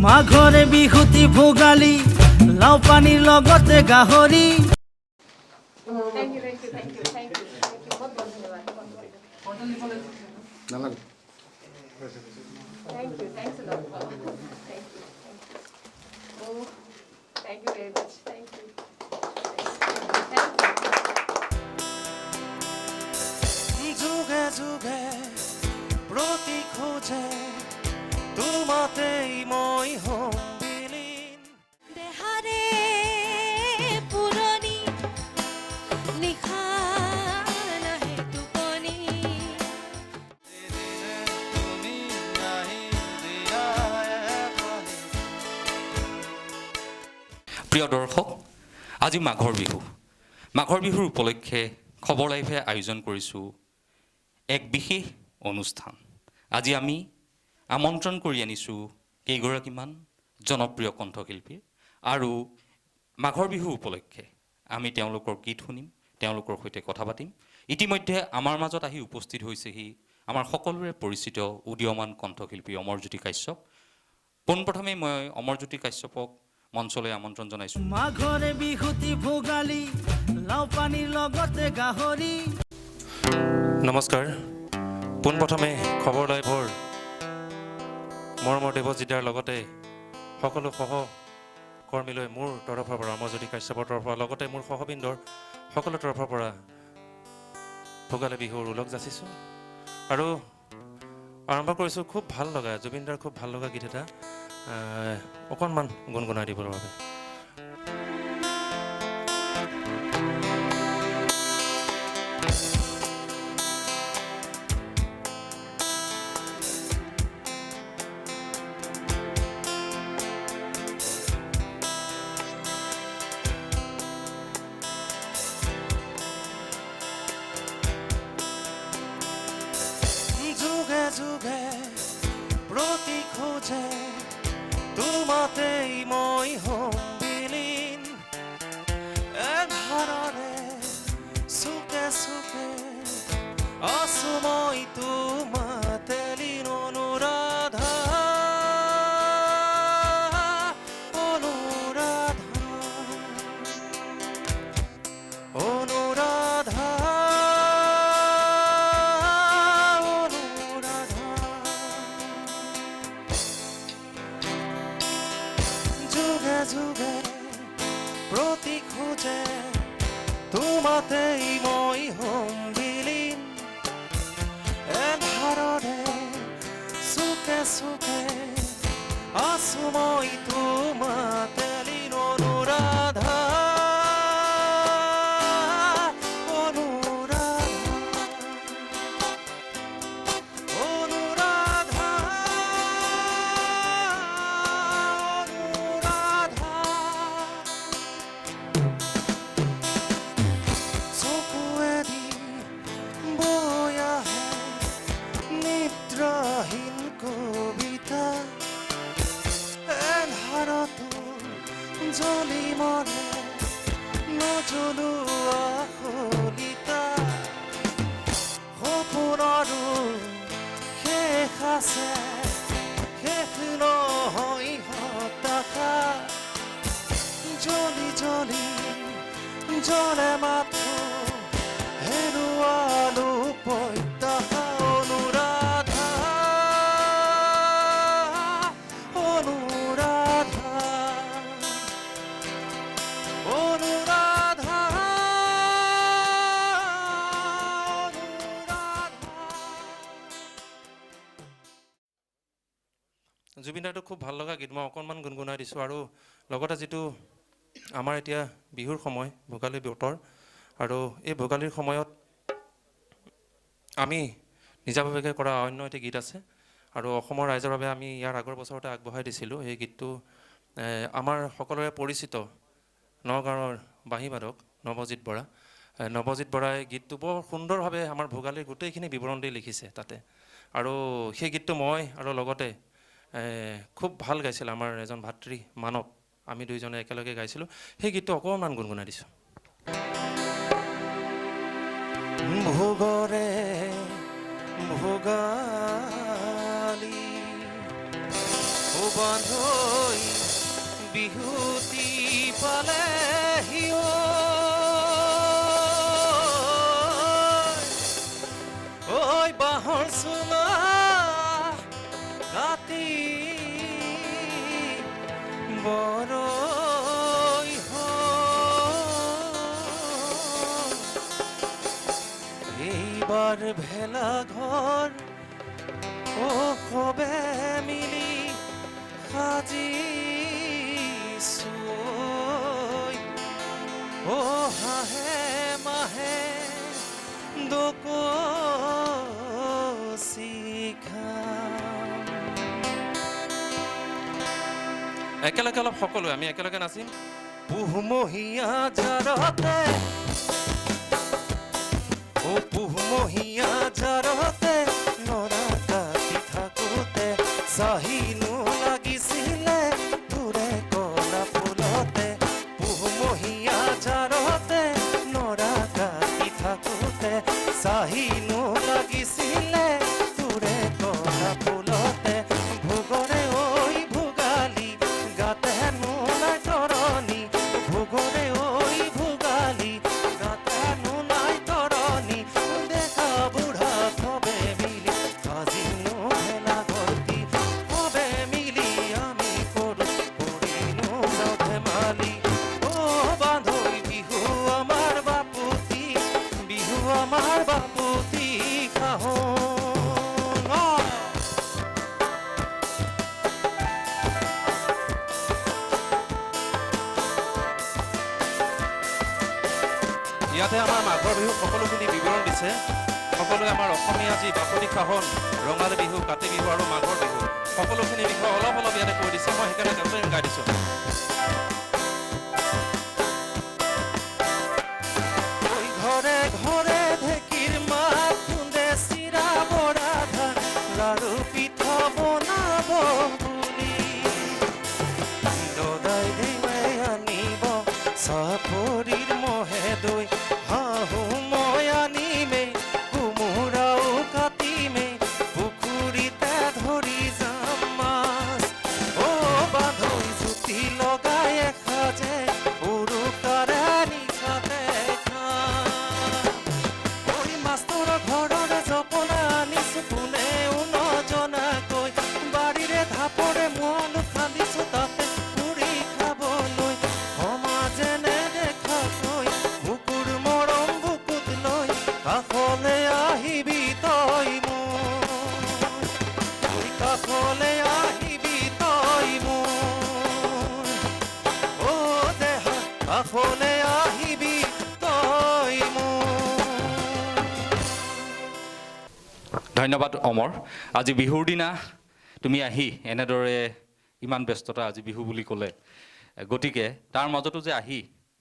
মাঘৰে বিহুতি ভোগালী লাও পানীৰ লগতে গাহৰি। যুগে যুগে প্ৰতি খোজে তোমাতেই মই হম বিলীন। দেহাৰে পুৰণি নিশা নাহে টোপনি। তুমি নাহি দিয়া এখনি। প্ৰিয় দৰ্শক, আজি মাঘৰ বিহু। মাঘৰ বিহুৰ উপলক্ষে খবৰ লাইভে আয়োজন কৰিছোঁ এক বিশেষ অনুষ্ঠান। আজি আমি আমন্ত্ৰণ কৰি আনিছোঁ কেইগৰাকীমান জনপ্ৰিয় কণ্ঠশিল্পী, আৰু মাঘৰ বিহু উপলক্ষে আমি তেওঁলোকৰ গীত শুনিম, তেওঁলোকৰ সৈতে কথা পাতিম। ইতিমধ্যে আমাৰ মাজত আহি উপস্থিত হৈছেহি আমাৰ সকলোৰে পৰিচিত উদীয়মান কণ্ঠশিল্পী অমৰজ্যোতি কাশ্যপ। পোনপ্ৰথমে মই অমৰজ্যোতি কাশ্যপক মঞ্চলৈ আমন্ত্ৰণ জনাইছোঁ। মাঘৰে বিহুতি ভোগালী লাও পানীৰ লগতে গাহৰি। নমস্কাৰ। পোনপ্ৰথমে খবৰ লাইভৰ মৰমৰ দেৱজিদাৰ লগতে সকলো সহকৰ্মীলৈ মোৰ তৰফৰ পৰা, অমৰজ্যোতি কাশ্যপৰ তৰফৰ পৰা, লগতে মোৰ সহবৃন্দৰ সকলো তৰফৰ পৰা ভোগালী বিহুৰ ওলগ যাচিছোঁ আৰু আৰম্ভ কৰিছোঁ খুব ভাল লগা, জুবিনদাৰ খুব ভাল লগা গীত এটা অকণমান গুণগুণাই দিবৰ বাবে। যুগে যুগে প্ৰতি খোজে তোমাতেই মই হম বিলীন। এধাৰৰে চুকে চুকে আছো মই তোমাতে লীন। অনুৰাধা অনুৰাধা অনুৰাধা যুগে যুগে প্ৰতি খোজে তোমাতেই মই হম বিলীন। এধাৰৰে চুকে চুকে আছো মই তোমাতে লীন। অনুৰাধা নিদ্ৰাহীন কবিতা এধাৰতো জ্বলি মৰে নজ্বলোৱা শলিতা। সপোনৰো শেষ আছে, শেষ নহয় হতাশা। জ্বলি জ্বলি জ্বলে মাথো হেৰুৱালো প্ৰত্যাশা। অনুৰাধা অনুৰাধা অনুৰাধা জুবিনদাৰটো খুব ভাল লগা গীত, মই অকণমান গুণগুণাই দিছোঁ। আৰু লগতে যিটো আমাৰ এতিয়া বিহুৰ সময়, ভোগালী বতৰ, আৰু এই ভোগালীৰ সময়ত আমি নিজাববীয়াকৈ কৰা অন্য এটি গীত আছে আৰু অসমৰ ৰাইজৰ বাবে আমি ইয়াৰ আগৰ বছৰতে আগবঢ়াই দিছিলোঁ। এই গীতটো আমাৰ সকলোৰে পৰিচিত নগাঁৱৰ বাঁহীবাদক নৱজিৎ বৰা। নৱজিৎ বৰাই গীতটো বৰ সুন্দৰভাৱে আমাৰ ভোগালীৰ গোটেইখিনি বিৱৰণ দি লিখিছে তাতে। আৰু সেই গীতটো মই আৰু লগতে খুব ভাল গাইছিল আমাৰ এজন ভাতৃ মানৱ, আমি দুইজনে একেলগে গাইছিলোঁ। সেই গীতটো অকণমান গুণগুণাই দিছোঁ। ভোগৰে ভোগালী বান্ধৈ বিহুতি পালেহি ঐ বাঁহৰ চুঙা কাটি বৰৈ এইবাৰ ভেলা ঘৰ সবে মিলি সাজিছো হাঁহে মাহে দকচি খাম। একেলগে অলপ সকলোৱে আমি একেলগে নাচিম। পুহমহীয়া জাৰতে পুহমহীয়া জাৰতে নৰা কাটি থাকোঁতে চাহিনো লাগিছিলে তোৰে কলা ফুলতে। পুহমহীয়া জাৰতে নৰা কাটি থাকোঁতে চাহিনো লাগিছিলে তোৰে কলা ফুলতে। ভোগৰে ঐ ভোগালী গাতে নোলাই তৰণি ভোগৰে ঐ ভোগালী গাতে নোলাই তৰণি দেখা বুঢ়া সবে মিলি আজিনো ভেলা ঘৰটি সবে মিলি আমি কৰোঁ কৰিনো যাওঁ ধেমালি। বান্ধৈ বিহু আমাৰ বাপুতি বিহু আমাৰ বাপুতি খাহোঁ। ইয়াতে আমাৰ মাঘৰ বিহু সকলোখিনি বিৱৰণ দিছে। সকলোৱে আমাৰ অসমীয়া যি বাপতি খাহন ৰঙালী বিহু কাতি বিহু আৰু মাঘৰ বিহু সকলোখিনি বিষয়ে অলপ অলপ ইয়াতে কৈ দিছে। মই সেইকাৰণে তেওঁলোকে গাই দিছোঁ। ঘৰে ঘৰে ঢেঁকীৰ মাত খুন্দে চিৰা বৰা ধান লাৰু পিঠা বনাব বুলি দদাই দেৱাই আনিব চাপৰিৰ মহে দৈ হাঁহো মই আনিমেই কোমোৰাও কাটিমেই পুখুৰীতে ধৰি যাম মাছ। বান্ধৈ জুতি লগাই এসাজে উৰুকাৰে নিশাতে মাষ্টৰৰ ঘৰৰে জপনা আনিছো কোনেও নজনাকৈ বাৰীৰে ধাপৰে মোৱালো খান্দিছো তাতে পুৰি খাবলৈ সমাজেনে দেখাকৈ বুকুৰ মৰম বুকুত লৈ কাষলে আহিবি তই মোৰ কাষলে আহিবি তই মোৰ দেহা কাষলে আহিবি তই মোৰ। ধন্যবাদ অমৰ। আজি বিহুৰ দিনা তুমি আহি এনেদৰে ইমান ব্যস্ততা আজি বিহু বুলি ক'লে, গতিকে তাৰ মাজতো যে আহি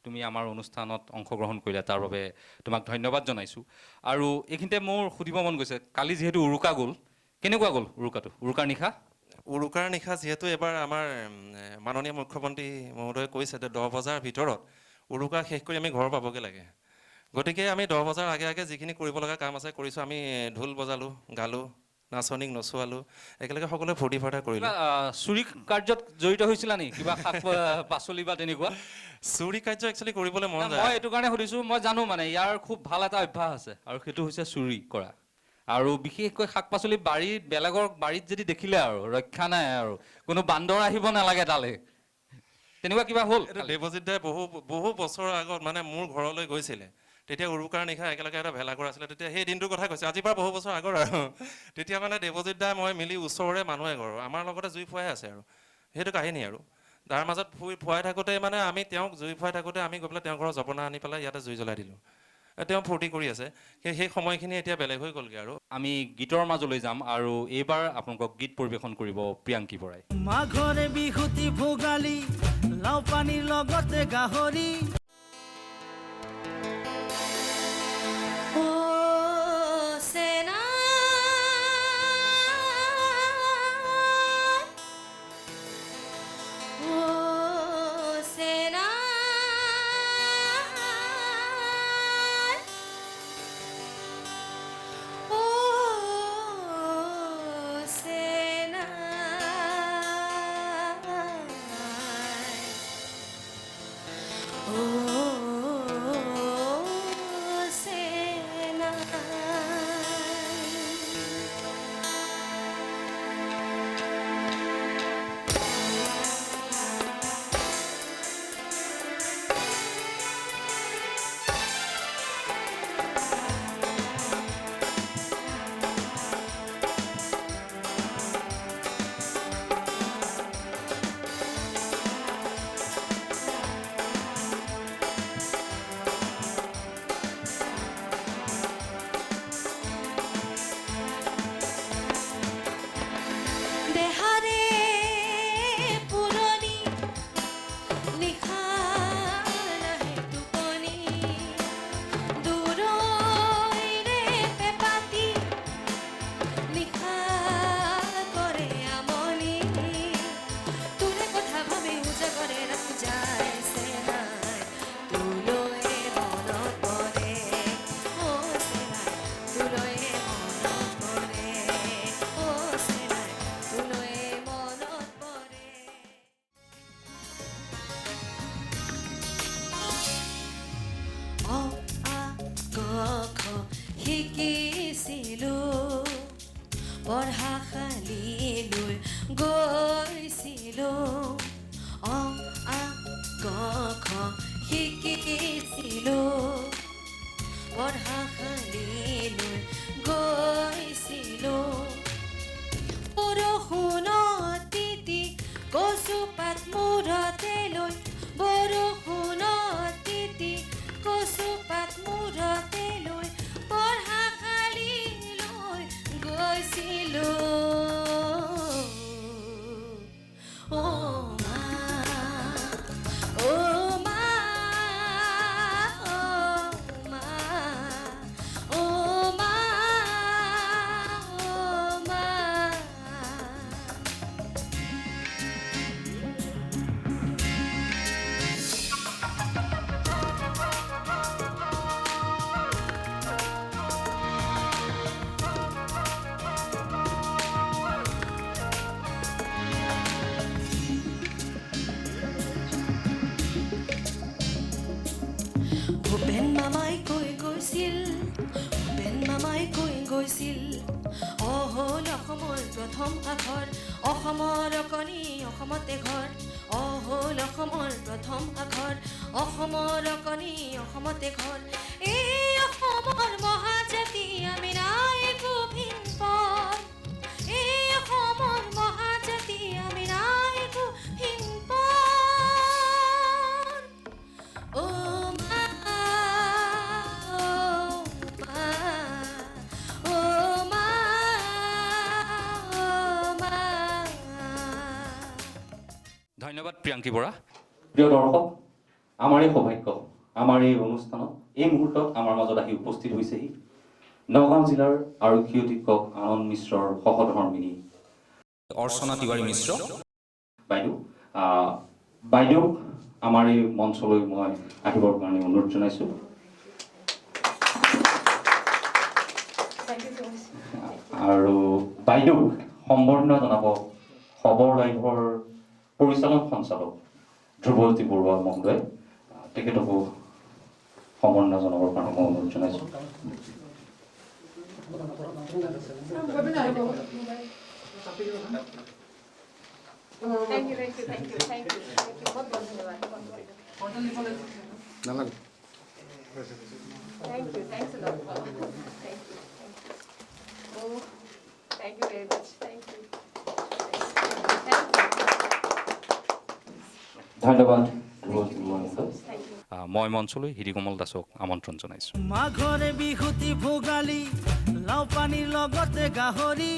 তুমি আমাৰ অনুষ্ঠানত অংশগ্ৰহণ কৰিলা তাৰ বাবে তোমাক ধন্যবাদ জনাইছোঁ। আৰু এইখিনিতে মোৰ সুধিব মন গৈছে, কালি যিহেতু উৰুকা গ'ল, কেনেকুৱা গ'ল উৰুকাটো, উৰুকাৰ নিশা? উৰুকাৰ নিশা যিহেতু এবাৰ আমাৰ মাননীয় মুখ্যমন্ত্ৰী মহোদয়ে কৈছে যে 10 বজাৰ ভিতৰত উৰুকা শেষ কৰি আমি ঘৰ পাবগৈ লাগে। গতিকে আমি 10 বজাৰ আগে আগে যিখিনি কৰিব লগা কাম আছে কৰিছোঁ। আমি ঢোল বজালোঁ, গালোঁ, নাচনীক নচুৱালোঁ, একেলগে সকলোৱে ফূৰ্তি ফাৰ্তা কৰিলোঁ। চুৰি কাৰ্যত জড়িত হৈছিলা নেকি, কিবা শাক পাচলি বা তেনেকুৱা? চুৰি কাৰ্য একচুৱেলি কৰিবলৈ মন যায়। মই এইটো কাৰণে সুধিছোঁ, মই জানো মানে ইয়াৰ খুব ভাল এটা অভ্যাস আছে আৰু সেইটো হৈছে চুৰি কৰা। আৰু বিশেষকৈ শাক পাচলি বাৰীত বেলেগৰ বাৰীত যদি দেখিলে আৰু ৰক্ষা নাই আৰু কোনো বান্দৰ আহিব নালাগে তালৈ, তেনেকুৱা কিবা হ'ল? দেৱজিৎ দাই বহু বছৰৰ আগত মানে মোৰ ঘৰলৈ গৈছিলে। তেতিয়া উৰুকাৰ নিশা একেলগে এটা ভেলাঘৰ আছিলে। তেতিয়া সেই দিনটোৰ কথা কৈছে, আজিৰ পৰা বহু বছৰ আগৰ আৰু। তেতিয়া মানে দেৱজিৎ দাই মই মিলি ওচৰৰে মানুহ এঘৰ আমাৰ লগতে জুই ফুৱাই আছে আৰু সেইটো কাহিনী আৰু তাৰ মাজত ফুৱাই থাকোঁতে মানে আমি তেওঁক জুই ফুৱাই থাকোঁতে আমি গৈ পেলাই তেওঁৰ ঘৰৰ জপনা আনি পেলাই ইয়াতে জুই জ্বলাই দিলোঁ। তেওঁ ফূৰ্তি কৰি আছে। সেই সময়খিনি এতিয়া বেলেগ হৈ গ'লগৈ। আৰু আমি গীতৰ মাজলৈ যাম আৰু এইবাৰ আপোনালোকক গীত পৰিৱেশন কৰিব প্ৰিয়াংকী বৰাই। মাঘৰে বিহুতি ভোগালী লাও পানীৰ লগতে গাহৰি কচুপাত মূৰতে লৈ বৰষুণত তিতি কচুপাত মূৰতে লৈ পঢ়াশালীলৈ গৈছিলোঁ অ মা অ মা অ মা অ মা অ মা ভূপেন মামাই কৈ গৈছিল ভূপেন মামাই কৈ গৈছিল অহল অসমৰ প্ৰথম আখৰ অসমৰ কণী অসমতে ঘৰ অহল অসমৰ প্ৰথম আখৰ অসমৰ কণী অসমতে ঘৰ এই অসমৰ মহাজাতি আমি নাই একো ভিন পৰ এই অসমৰ মহাজাতি আমি নাই একো ভিন পৰ অ মা অ মা অ মা অ মা ধন্যবাদ প্ৰিয়াংকী বৰা। প্ৰিয় দৰ্শক, আমাৰ এই সৌভাগ্য, আমাৰ এই অনুষ্ঠানত এই মুহূৰ্তত আমাৰ মাজত আহি উপস্থিত হৈছেহি নগাঁও জিলাৰ আৰক্ষী অধীক্ষক আনন্দ মিশ্ৰৰ সহধৰ্মিনী অৰ্চনা তিৱাৰী মিশ্ৰ বাইদেউ। বাইদেউক আমাৰ এই মঞ্চলৈ মই আহিবৰ কাৰণে অনুৰোধ জনাইছোঁ। আৰু বাইদেউক সম্বৰ্ধনা জনাব খবৰ লাইভৰ পৰিচালক সঞ্চালক ধ্ৰুৱজ্যোতি বৰুৱা মহোদয়। তেখেতকো সম্বৰ্ধনা জনাবৰ কাৰণে মই অনুৰোধ জনাইছোঁ। Thank you. बहुत बहुत धन्यवाद। Thanks a lot. Thank you. Oh, thank you very much. Thank you. ধন্যবাদ ধ্ৰুৱজ্যোতি বৰুৱা মহোদয়। Thank you. মই মঞ্চলৈ হিৰিকমল দাসক আমন্ত্ৰণ জনাইছোঁ। মাঘৰে বিহুতি ভোগালী লাও পানীৰ লগতে গাহৰি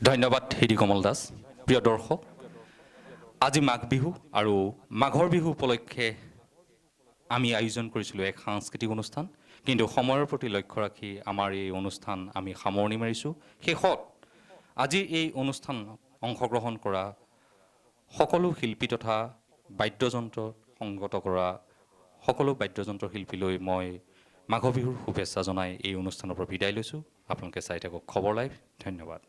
ধন্যবাদ হিৰি কমল দাস। প্ৰিয় দৰ্শক, আজি মাঘ বিহু আৰু মাঘৰ বিহু উপলক্ষে আমি আয়োজন কৰিছিলোঁ এক সাংস্কৃতিক অনুষ্ঠান, কিন্তু সময়ৰ প্ৰতি লক্ষ্য ৰাখি আমাৰ এই অনুষ্ঠান আমি সামৰণি মাৰিছোঁ। শেষত আজি এই অনুষ্ঠানত অংশগ্ৰহণ কৰা সকলো শিল্পী তথা বাদ্যযন্ত্ৰ সংগত কৰা সকলো বাদ্যযন্ত্ৰ শিল্পীলৈ মই মাঘৰ বিহুৰ শুভেচ্ছা জনাই এই অনুষ্ঠানৰ পৰা বিদায় লৈছোঁ। আপোনালোকে চাই থাকক খবৰ লাইভ। ধন্যবাদ।